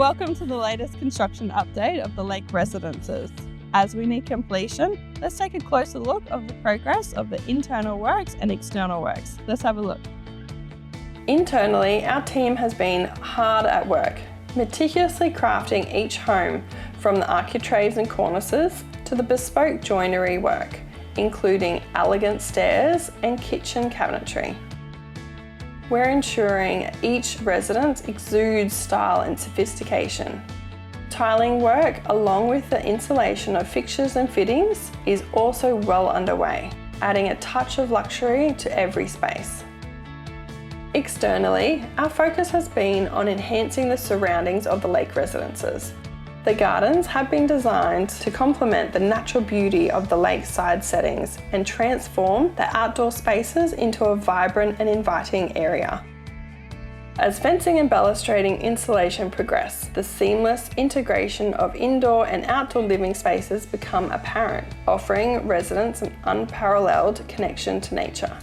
Welcome to the latest construction update of the Lake Residences. As we near completion, let's take a closer look of the progress of the internal works and external works. Let's have a look. Internally, our team has been hard at work, meticulously crafting each home from the architraves and cornices to the bespoke joinery work, including elegant stairs and kitchen cabinetry. We're ensuring each residence exudes style and sophistication. Tiling work, along with the installation of fixtures and fittings, is also well underway, adding a touch of luxury to every space. Externally, our focus has been on enhancing the surroundings of the Lake Residences. The gardens have been designed to complement the natural beauty of the lakeside settings and transform the outdoor spaces into a vibrant and inviting area. As fencing and balustrading installation progress, the seamless integration of indoor and outdoor living spaces become apparent, offering residents an unparalleled connection to nature.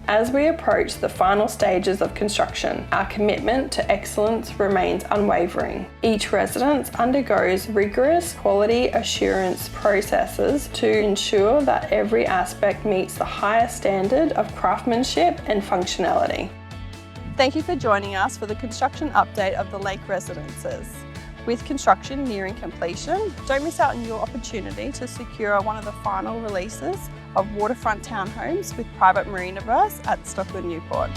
As we approach the final stages of construction, our commitment to excellence remains unwavering. Each residence undergoes rigorous quality assurance processes to ensure that every aspect meets the highest standard of craftsmanship and functionality. Thank you for joining us for the construction update of the Lake Residences. With construction nearing completion, don't miss out on your opportunity to secure one of the final releases of waterfront townhomes with private marina berths at Stockland Newport.